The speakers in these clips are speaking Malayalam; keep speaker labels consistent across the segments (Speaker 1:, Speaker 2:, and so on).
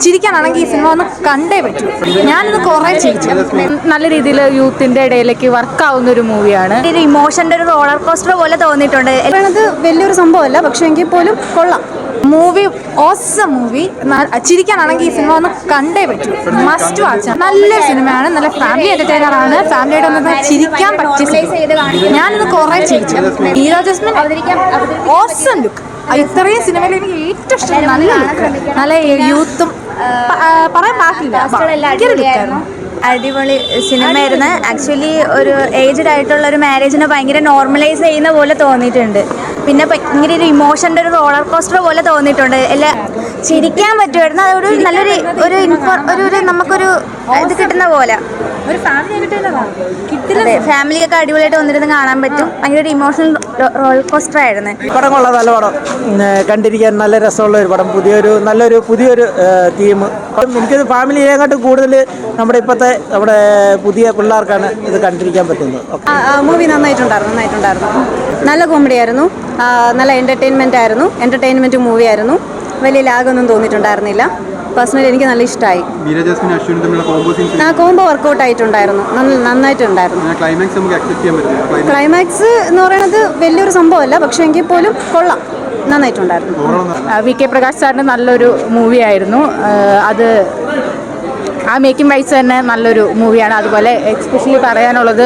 Speaker 1: ചിരിക്കാനാണെങ്കിൽ ഈ സിനിമ ഒന്ന് കണ്ടേ പറ്റൂ. ഞാനിത് കുറേ ചിരിച്ചു. നല്ല രീതിയിൽ യൂത്തിന്റെ ഇടയിലേക്ക് വർക്കാവുന്ന ഒരു മൂവിയാണ്.
Speaker 2: ഒരു ഇമോഷന്റെ ഒരു റോളർ കോസ്റ്റർ പോലെ തോന്നിയിട്ടുണ്ട്.
Speaker 3: അത് വലിയൊരു സംഭവമല്ല, പക്ഷെ എങ്കിൽ പോലും കൊള്ളാം.
Speaker 1: Movie awesome movie. ചിരിക്കാനാണെങ്കിൽ ഈ സിനിമ ഒന്ന് കണ്ടേ പറ്റൂ. Must watch. നല്ലൊരു സിനിമയാണ്. നല്ല ഫാമിലി എന്റർടൈനർ ആണ്. ഫാമിലിയുടെ ഒന്ന് ചിരിക്കാൻ പറ്റിയ. ഞാനിത് കുറേ ചിരിച്ചു. Hero Jasmine awesome look. ഇത്രയും സിനിമയിൽ എനിക്ക് ഏറ്റവും ഇഷ്ടം. നല്ല ലുക്ക്, നല്ല യൂത്തും പറയാൻ പാടില്ല.
Speaker 2: അടിപൊളി സിനിമയായിരുന്നു. ആക്ച്വലി ഒരു ഏജ്ഡ് ആയിട്ടുള്ള ഒരു മാരേജിനെ ഭയങ്കര നോർമലൈസ് ചെയ്യുന്ന പോലെ തോന്നിയിട്ടുണ്ട്. പിന്നെ ഭയങ്കര ഒരു ഇമോഷൻ്റെ ഒരു റോളർ കോസ്റ്റർ പോലെ തോന്നിയിട്ടുണ്ട്. എല്ലാം ചിരിക്കാൻ പറ്റുമായിരുന്നു. അതൊരു നല്ലൊരു ഒരു നമുക്കൊരു ഇത് കിട്ടുന്ന പോലെ
Speaker 1: ഒരു
Speaker 2: ഫാമിലിയൊക്കെ അടിപൊളിയായിട്ട് വന്നിരുന്ന് കാണാൻ പറ്റും. ഭയങ്കര ഒരു ഇമോഷണൽ റോളർ കോസ്റ്റർ ആയിരുന്നു.
Speaker 4: പടം കൊള്ളാം, നല്ല പടം. കണ്ടിരിക്കാൻ നല്ല രസമുള്ള ഒരു പടം. നല്ലൊരു പുതിയൊരു തീം. എനിക്കത് ഫാമിലിയെക്കാട്ടും കൂടുതൽ നമ്മുടെ പുതിയ പിള്ളേർക്കാണ് ഇത് കണ്ടിരിക്കാൻ പറ്റുന്നത്.
Speaker 3: മൂവി നന്നായിട്ടുണ്ടായിരുന്നു. നല്ല കോമഡി ആയിരുന്നു, നല്ല എൻ്റർടൈൻമെൻറ്റ് മൂവി ആയിരുന്നു. വലിയ ലാഗൊന്നും തോന്നിയിട്ടുണ്ടായിരുന്നില്ല. പേഴ്സണലി എനിക്ക് നല്ല ഇഷ്ടമായി. ആ കോംബോ വർക്കൗട്ട് ആയിട്ടുണ്ടായിരുന്നു, നന്നായിട്ടുണ്ടായിരുന്നു. ക്ലൈമാക്സ് എന്ന് പറയുന്നത് വലിയൊരു സംഭവമല്ല, പക്ഷെ എങ്കിൽ പോലും കൊള്ളാം, നന്നായിട്ടുണ്ടായിരുന്നു.
Speaker 1: വി കെ പ്രകാശ് സാറിൻ്റെ നല്ലൊരു മൂവിയായിരുന്നു അത്. ആ മേക്കിംഗ് വൈസ് തന്നെ നല്ലൊരു മൂവിയാണ്. അതുപോലെ എക്സ്പെഷ്യലി പറയാനുള്ളത്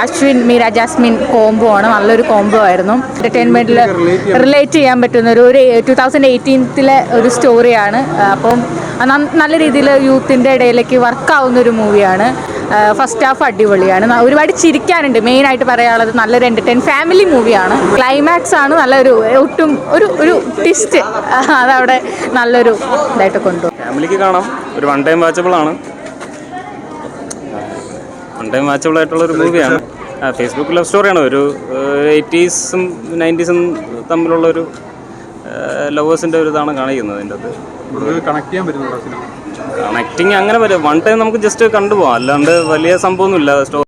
Speaker 1: അശ്വിൻ മീര ജാസ്മിൻ കോംബോ ആണ്. നല്ലൊരു കോംബോ ആയിരുന്നു. എൻ്റർടൈൻമെൻറ്റിൽ റിലേറ്റ് ചെയ്യാൻ പറ്റുന്ന ഒരു 2018 ഒരു സ്റ്റോറിയാണ്. അപ്പം നല്ല രീതിയിൽ യൂത്തിൻ്റെ ഇടയിലേക്ക് വർക്കാവുന്ന ഒരു മൂവിയാണ്. ഫസ്റ്റ് ഹാഫ് അടിപൊളിയാണ്. ഒരുപാട് ചിരിക്കാനുണ്ട്. മെയിനായിട്ട് പറയാനുള്ളത് നല്ലൊരു ഫാമിലി മൂവിയാണ്. ക്ലൈമാക്സ് ആണ് നല്ലൊരു ഒട്ടും ഒരു ട്വിസ്റ്റ് അതവിടെ നല്ലൊരു ഇതായിട്ട് കൊണ്ടുപോകും.
Speaker 5: ഫാമിലിക്ക് കാണാം. ഒരു വൺ ടൈം വാച്ചബിൾ ആയിട്ടുള്ളൊരു മൂവിയാണ്. ഫേസ്ബുക്ക് ലവ് സ്റ്റോറിയാണ്. ഒരു 80s-ഉം 90s-ഉം തമ്മിലുള്ളൊരു ലവേഴ്സിൻ്റെ ഒരു ഇതാണ് കാണിക്കുന്നത്. അതിൻ്റെ അത് കണക്റ്റിങ് അങ്ങനെ വരും. വൺ ടൈം നമുക്ക് ജസ്റ്റ് കണ്ടുപോകാം, അല്ലാണ്ട് വലിയ സംഭവമൊന്നുമില്ല.